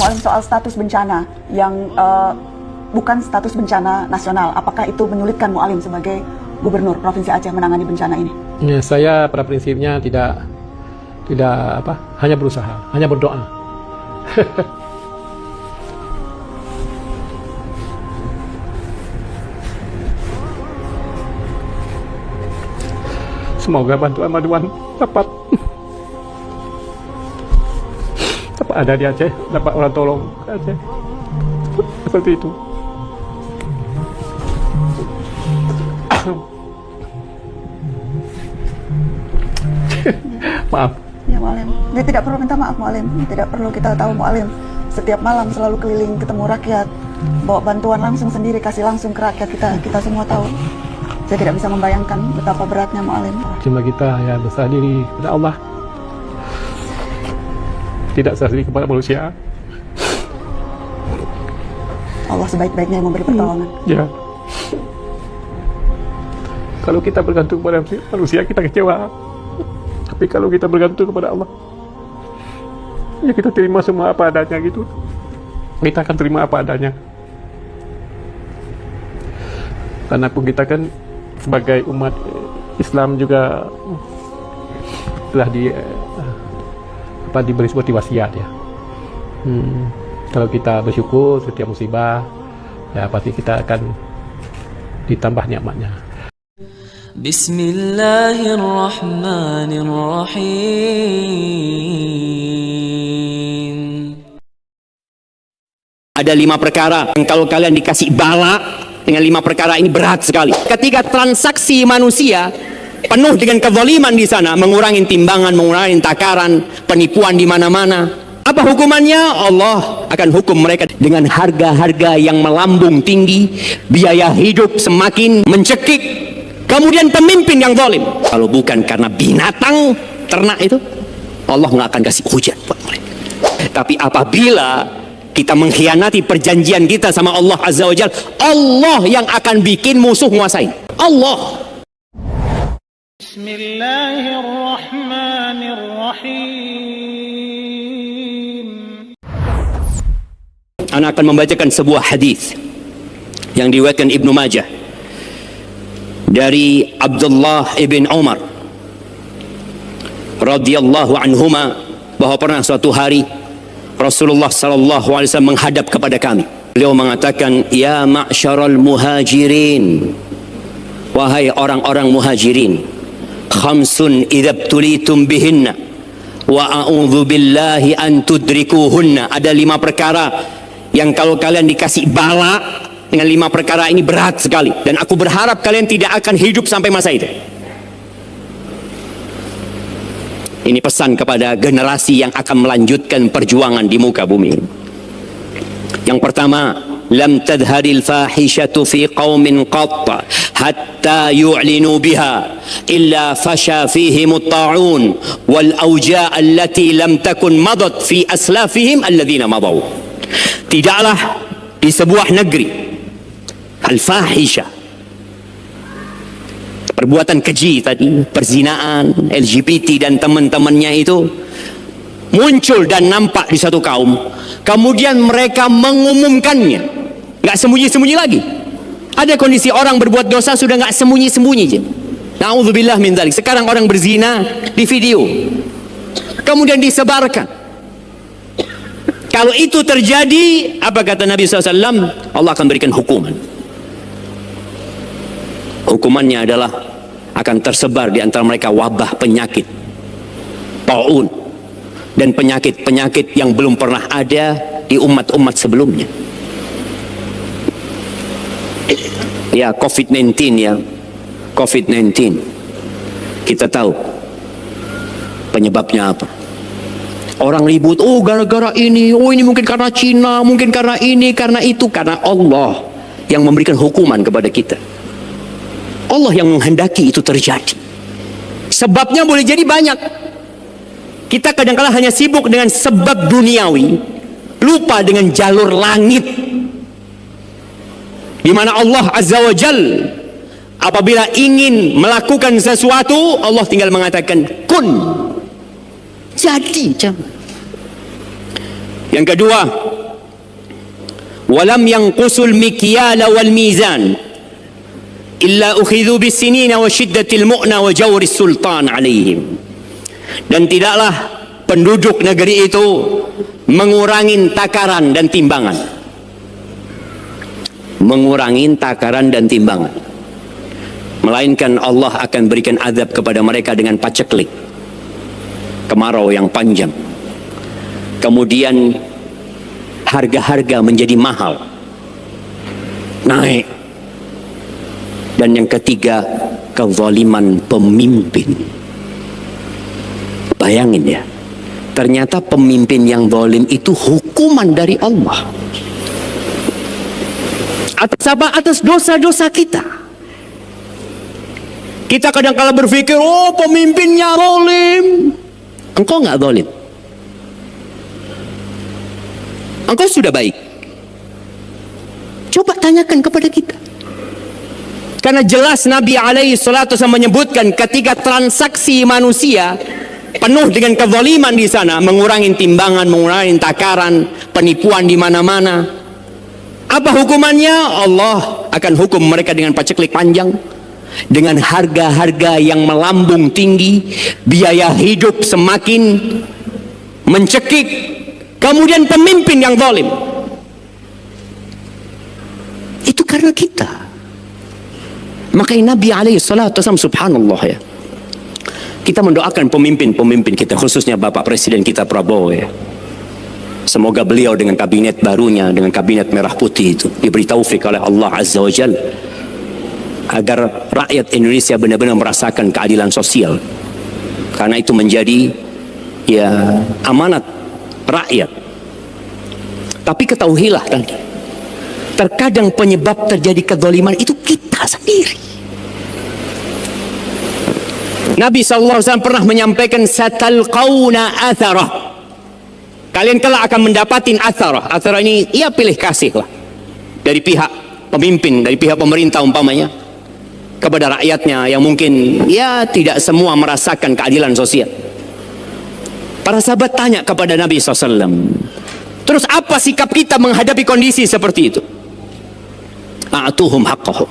Mu'alim soal status bencana yang bukan status bencana nasional. Apakah itu menyulitkan Mu'alim sebagai Gubernur Provinsi Aceh menangani bencana ini? Ya, saya pada prinsipnya tidak hanya berusaha, hanya berdoa. Semoga bantuan dapat ada di Aceh, dapat orang tolong ke Aceh. Seperti itu. Maaf. Ya Mu'alim, dia tidak perlu minta maaf Mu'alim. Tidak perlu kita tahu Mu'alim setiap malam selalu keliling ketemu rakyat, bawa bantuan langsung sendiri, kasih langsung ke rakyat. Kita semua tahu. Saya tidak bisa membayangkan betapa beratnya Mu'alim. Cuma kita ya berserah diri kepada Allah, tidak serah diri kepada manusia. Allah sebaik-baiknya yang memberi pertolongan. Ya. Kalau kita bergantung pada manusia, kita kecewa. Tapi kalau kita bergantung kepada Allah, ya kita terima semua apa adanya gitu. Kita akan terima apa adanya. Karena pun kita kan sebagai umat Islam juga telah diberi sebuah wasiat ya. Kalau kita bersyukur setiap musibah, ya pasti kita akan ditambah nikmatnya. Bismillahirrahmanirrahim. Ada 5 perkara yang kalau kalian dikasih bala dengan 5 perkara ini berat sekali. Ketika transaksi manusia penuh dengan kezaliman di sana, mengurangi timbangan, mengurangi takaran, penipuan di mana-mana. Apa hukumannya? Allah akan hukum mereka dengan harga-harga yang melambung tinggi, biaya hidup semakin mencekik, kemudian pemimpin yang zalim. Kalau bukan karena binatang ternak itu, Allah nggak akan kasih hujan buat mereka. Tapi apabila kita mengkhianati perjanjian kita sama Allah Azza wa Jalla, Allah yang akan bikin musuh nguasain. Allah. Bismillahirrahmanirrahim. Ana akan membacakan sebuah hadis yang diriwayatkan Ibnu Majah dari Abdullah ibn Umar radhiyallahu anhuma, bahwa pernah suatu hari Rasulullah sallallahu alaihi wasallam menghadap kepada kami. Beliau mengatakan, "Ya ma'syaral muhajirin, wahai orang-orang muhajirin, khamsun idza tulitum bihinna wa a'udzu billahi an tudrikuhunna." Ada 5 perkara yang kalau kalian dikasih bala dengan 5 perkara ini berat sekali, dan aku berharap kalian tidak akan hidup sampai masa itu. Ini pesan kepada generasi yang akan melanjutkan perjuangan di muka bumi. Yang pertama, lam tadharil fahishatu fi qaumin qatta hatta yu'linu biha illa fasha fihim at-ta'un wal awja' allati lam takun madat fi aslafihim alladhina madaw. Tidaklah di sebuah negeri al-fahisha, perbuatan keji tadi, perzinaan, LGBT dan teman-temannya itu muncul dan nampak di satu kaum, kemudian mereka mengumumkannya, nggak sembunyi-sembunyi lagi. Ada kondisi orang berbuat dosa sudah nggak sembunyi-sembunyi aja. Na'udzubillah min dzalik. Sekarang orang berzina di video, kemudian disebarkan. Kalau itu terjadi, apa kata Nabi SAW? Allah akan berikan hukuman. Hukumannya adalah akan tersebar di antara mereka wabah penyakit, ta'un, dan penyakit-penyakit yang belum pernah ada di umat-umat sebelumnya. Ya, COVID-19 ya, COVID-19. Kita tahu penyebabnya apa. Orang ribut, oh gara-gara ini, oh ini mungkin karena Cina, mungkin karena ini, karena itu. Karena Allah yang memberikan hukuman kepada kita. Allah yang menghendaki itu terjadi. Sebabnya boleh jadi banyak. Kita kadang-kala hanya sibuk dengan sebab duniawi, lupa dengan jalur langit, di mana Allah Azza wa Jal apabila ingin melakukan sesuatu, Allah tinggal mengatakan kun, jadi. Yang kedua, walam yanqusul mikyala wal mizan illa ukhidhu bisinina wa syiddatil mu'na wa jawris sultan alaihim. Dan tidaklah penduduk negeri itu mengurangi takaran dan timbangan. Mengurangi takaran dan timbangan. Melainkan Allah akan berikan azab kepada mereka dengan paceklik, kemarau yang panjang. Kemudian harga-harga menjadi mahal, naik. Dan yang ketiga, kezaliman pemimpin. Bayangin ya, ternyata pemimpin yang zalim itu hukuman dari Allah. Atas apa? Atas dosa-dosa kita. Kita kadang-kala berpikir, oh pemimpinnya zalim. Engkau nggak zalim. Engkau sudah baik. Coba tanyakan kepada kita. Karena jelas Nabi alaihi salatu wasallam menyebutkan ketika transaksi manusia penuh dengan kezaliman di sana, mengurangi timbangan, mengurangi takaran, penipuan di mana-mana. Apa hukumannya? Allah akan hukum mereka dengan paceklik panjang, dengan harga-harga yang melambung tinggi, biaya hidup semakin mencekik, kemudian pemimpin yang zalim. Itu karena kita. Makanya Nabi alaihi salatu wasallam, subhanallah ya, kita mendoakan pemimpin-pemimpin kita, khususnya Bapak Presiden kita Prabowo ya. Semoga beliau dengan kabinet barunya, dengan kabinet merah putih itu, diberi taufik oleh Allah Azza wa Jalla, agar rakyat Indonesia benar-benar merasakan keadilan sosial. Karena itu menjadi ya amanat rakyat. Tapi ketahuilah tadi, terkadang penyebab terjadi kezaliman itu kita sendiri. Nabi SAW pernah menyampaikan, satalqauna atharah. Kalian kelak akan mendapatin atharah. Atharah ini ya pilih kasih lah, dari pihak pemimpin, dari pihak pemerintah umpamanya, kepada rakyatnya yang mungkin ya tidak semua merasakan keadilan sosial. Para sahabat tanya kepada Nabi SAW, terus apa sikap kita menghadapi kondisi seperti itu? A'tuhum haqqahum.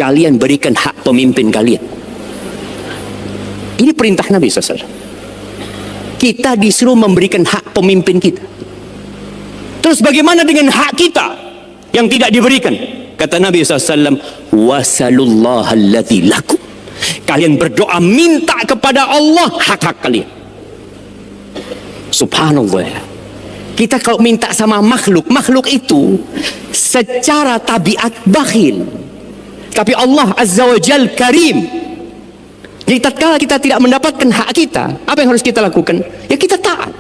Kalian berikan hak pemimpin kalian. Ini perintah Nabi SAW. Kita disuruh memberikan hak pemimpin kita. Terus bagaimana dengan hak kita yang tidak diberikan? Kata Nabi SAW, wasalullah alladzi lakum. Kalian berdoa minta kepada Allah hak-hak kalian. Subhanallah. Kita kalau minta sama makhluk, makhluk itu secara tabiat bakhil. Tapi Allah Azza wa Jal karim. Jadi tatkala kita tidak mendapatkan hak kita, apa yang harus kita lakukan? Ya kita taat.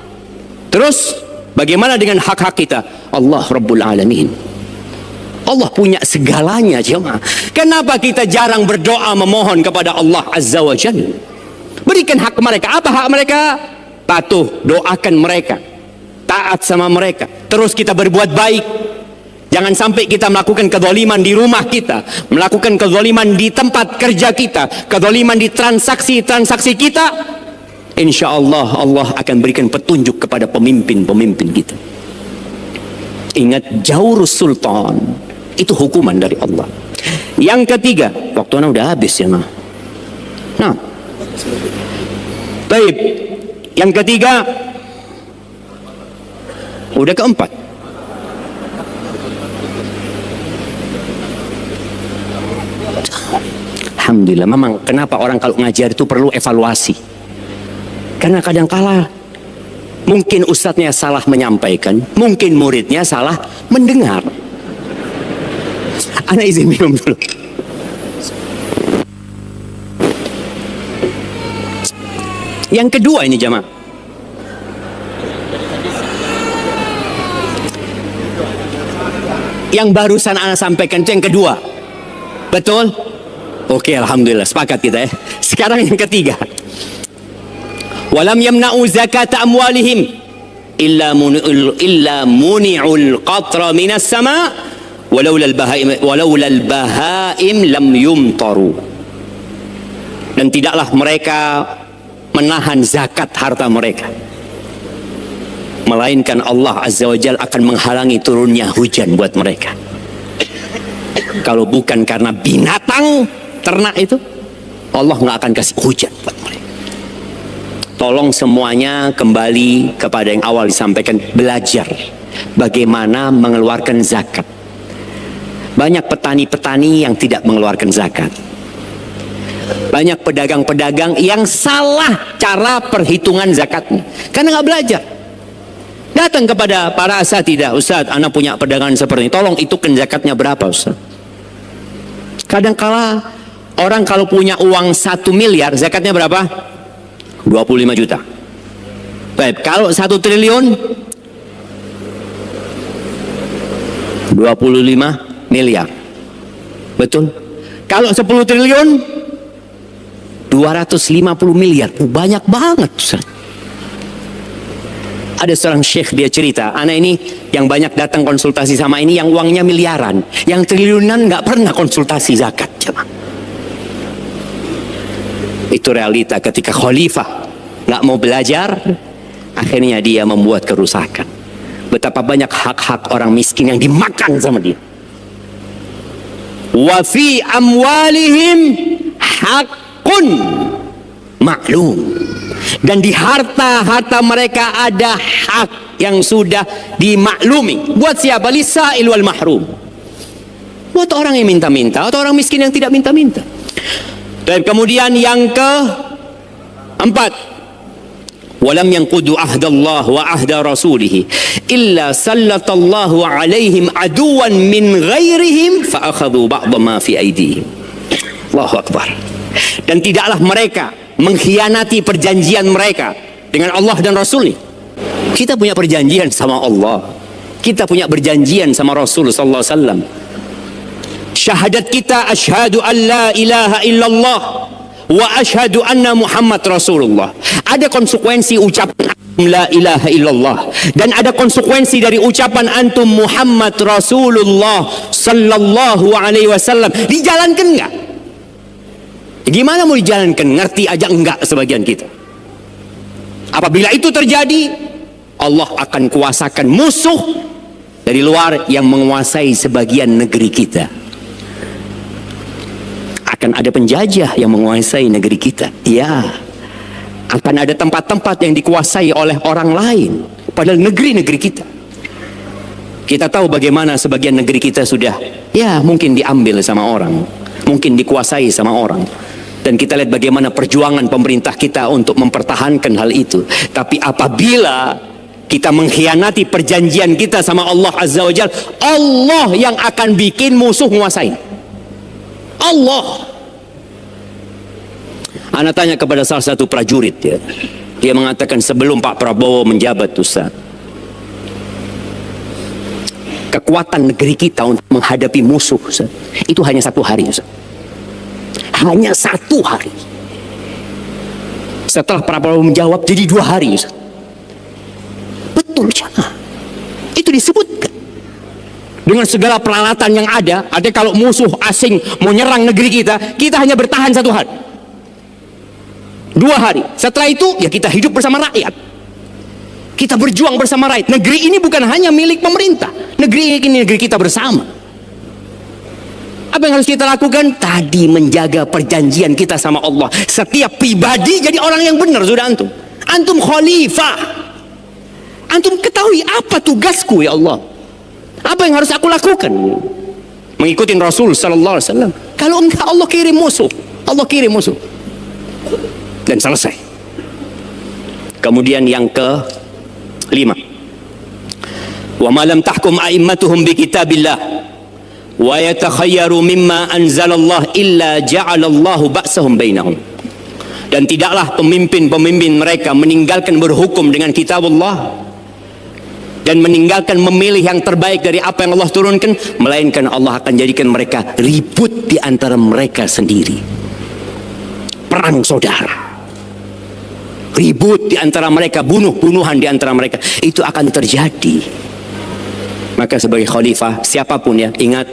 Terus bagaimana dengan hak-hak kita? Allah Rabbul Alamin. Allah punya segalanya, jemaah. Kenapa kita jarang berdoa memohon kepada Allah Azza wa Jalla? Berikan hak mereka. Apa hak mereka? Patuh, doakan mereka, taat sama mereka. Terus kita berbuat baik. Jangan sampai kita melakukan kezaliman di rumah kita, melakukan kezaliman di tempat kerja kita, kezaliman di transaksi-transaksi kita. Insya Allah, Allah akan berikan petunjuk kepada pemimpin-pemimpin kita. Ingat, jawrus sultan itu hukuman dari Allah. Yang ketiga, waktunya udah habis ya mah. Nah, baik. Yang ketiga, udah keempat. Alhamdulillah, memang kenapa orang kalau ngajar itu perlu evaluasi. Karena kadangkala mungkin ustadznya salah menyampaikan, mungkin muridnya salah mendengar. Ana izin minum dulu. Yang kedua ini jamaah, yang barusan ana sampaikan itu yang kedua, betul? Oke, alhamdulillah, sepakat kita ya. Sekarang yang ketiga, walam yamna'u zakat amwalihim illa muni'ul qatra minas sama walaula al-bahaim lam yumtaru. Dan tidaklah mereka menahan zakat harta mereka. melainkan Allah Azza wa Jalla akan menghalangi turunnya hujan buat mereka. Kalau bukan karena binatang ternak itu, Allah nggak akan kasih hujan buat mereka. Tolong semuanya kembali kepada yang awal disampaikan, belajar bagaimana mengeluarkan zakat. Banyak petani-petani yang tidak mengeluarkan zakat. Banyak pedagang-pedagang yang salah cara perhitungan zakatnya karena nggak belajar. Datang kepada para asatidah, Ustaz, anak punya pedagangan seperti ini, tolong hitungkan zakatnya berapa, Ustaz. Kadangkala orang kalau punya uang 1 miliar, zakatnya berapa? 25 juta. Baik, kalau 1 triliun 25 miliar. Betul? Kalau 10 triliun 250 miliar. Banyak banget, Ustaz. Ada seorang syekh, dia cerita, anak ini yang banyak datang konsultasi sama ini yang uangnya miliaran, yang triliunan nggak pernah konsultasi zakat. Coba. Itu realita ketika khalifah nggak mau belajar, akhirnya dia membuat kerusakan. Betapa banyak hak-hak orang miskin yang dimakan sama dia. Wa fi amwalihim haqqun maklum. Dan di harta-harta mereka ada hak yang sudah dimaklumi. Buat siapa? Lisa'il wal mahrum. Buat orang yang minta-minta atau orang miskin yang tidak minta-minta. Dan kemudian yang keempat, walam yanqudu ahdallah wa ahda rasulih illa sallatallahu alaihim aduwan min ghairihim fa akhadhu ba'dha ma fi aydihim. Allahu akbar. Dan tidaklah mereka mengkhianati perjanjian mereka dengan Allah dan Rasul. Kita punya perjanjian sama Allah, kita punya perjanjian sama Rasul sallallahu alaihi wasallam. Syahadat kita, asyhadu an la ilaha illallah wa asyhadu anna Muhammad Rasulullah. Ada konsekuensi ucapan la ilaha illallah dan ada konsekuensi dari ucapan antum Muhammad Rasulullah sallallahu alaihi wasallam. Dijalankan enggak? Gimana mau dijalankan? Ngerti aja enggak sebagian kita. Apabila itu terjadi, Allah akan kuasakan musuh dari luar yang menguasai sebagian negeri kita. Akan ada penjajah yang menguasai negeri kita. Ya. Akan ada tempat-tempat yang dikuasai oleh orang lain, padahal negeri-negeri kita. Kita tahu bagaimana sebagian negeri kita sudah, ya mungkin diambil sama orang, mungkin dikuasai sama orang. Dan kita lihat bagaimana perjuangan pemerintah kita untuk mempertahankan hal itu. Tapi apabila kita mengkhianati perjanjian kita sama Allah Azza wa Jalla, Allah yang akan bikin musuh menguasai. Allah. Ana tanya kepada salah satu prajurit, ya. Dia mengatakan sebelum Pak Prabowo menjabat, Ustaz, kekuatan negeri kita untuk menghadapi musuh, Ustaz, itu hanya 1 hari, Ustaz. Hanya 1 hari. Setelah Prabowo menjawab jadi 2 hari, Ustaz. Betul, jangan. Itu disebutkan. Dengan segala peralatan yang ada, kalau musuh asing mau nyerang negeri kita, kita hanya bertahan 1 hari. 2 hari. Setelah itu, ya kita hidup bersama rakyat. Kita berjuang bersama rakyat. Negeri ini bukan hanya milik pemerintah. Negeri ini negeri kita bersama. Apa yang harus kita lakukan? Tadi menjaga perjanjian kita sama Allah. Setiap pribadi jadi orang yang benar, sudah antum. Antum khalifah. Antum ketahui apa tugasku, ya Allah. Apa yang harus aku lakukan? Mengikuti Rasul sallallahu alaihi wasallam. Kalau enggak, Allah kirim musuh. Allah kirim musuh. Dan selesai. Kemudian yang ke-5. Wa ma lam tahkum a'immatuhum bi kitabillah wa yatakhayyaru mimma anzalallah illa ja'alallahu ba'sahum bainahum. Dan tidaklah pemimpin-pemimpin mereka meninggalkan berhukum dengan kitab Allah dan meninggalkan memilih yang terbaik dari apa yang Allah turunkan, melainkan Allah akan jadikan mereka ribut di antara mereka sendiri. Perang saudara, ribut di antara mereka, bunuh-bunuhan di antara mereka, itu akan terjadi. Maka sebagai khalifah, siapapun, ya, ingat,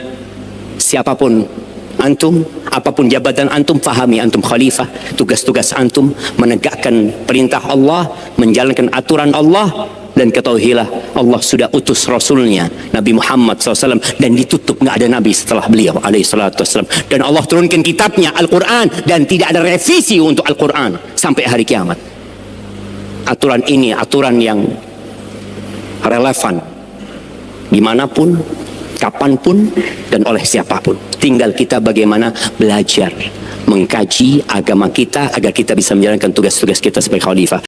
siapapun antum, apapun jabatan antum, fahami antum khalifah. Tugas-tugas antum menegakkan perintah Allah, menjalankan aturan Allah, Dan ketahuilah Allah sudah utus Rasulnya Nabi Muhammad SAW, dan ditutup, nggak ada Nabi setelah beliau alaihi salatu wassalam. Dan Allah turunkan kitabnya Al-Quran, dan tidak ada revisi untuk Al-Quran sampai hari kiamat. Aturan ini aturan yang relevan dimanapun, kapanpun, dan oleh siapapun. Tinggal kita bagaimana belajar mengkaji agama kita agar kita bisa menjalankan tugas-tugas kita sebagai khalifah.